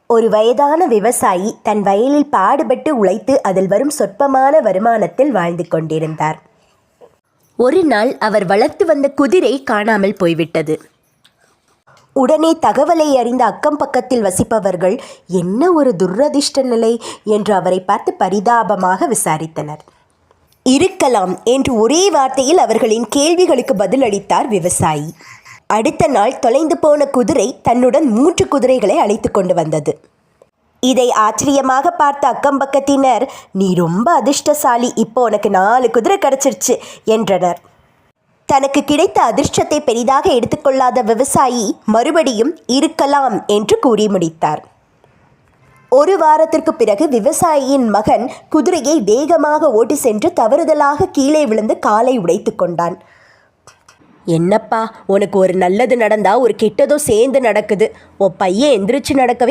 ஒரு வயதான விவசாயி தன் வயலில் பாடுபட்டு உழைத்து அதில் வரும் சொற்பமான வருமானத்தில் வாழ்ந்து கொண்டிருந்தார். ஒரு நாள் அவர் வளர்த்து வந்த குதிரை காணாமல் போய்விட்டது. உடனே தகவலை அறிந்த அக்கம் பக்கத்தில் வசிப்பவர்கள் என்ன ஒரு துரதிர்ஷ்ட நிலை என்று அவரை பார்த்து பரிதாபமாக விசாரித்தனர். இருக்கலாம் என்று ஒரே வார்த்தையில் அவர்களின் கேள்விகளுக்கு பதிலளித்தார் விவசாயி. அடுத்த நாள் தொலைந்து போன குதிரை தன்னுடன் 3 குதிரைகளை அழைத்து கொண்டு வந்தது. இதை ஆச்சரியமாக பார்த்த அக்கம் பக்கத்தினர், நீ ரொம்ப அதிர்ஷ்டசாலி, இப்போ உனக்கு 4 குதிரை கிடச்சிருச்சு என்றனர். தனக்கு கிடைத்த அதிர்ஷ்டத்தை பெரிதாக எடுத்துக்கொள்ளாத விவசாயி மறுபடியும் இருக்கலாம் என்று கூறி முடித்தார். ஒரு வாரத்திற்கு பிறகு விவசாயியின் மகன் குதிரையை வேகமாக ஓட்டி சென்று தவறுதலாக கீழே விழுந்து காலை உடைத்து கொண்டான். என்னப்பா, உனக்கு ஒரு நல்லது நடந்தா ஒரு கெட்டதோ சேர்ந்து நடக்குது. உன் பையன் எந்திரிச்சு நடக்கவே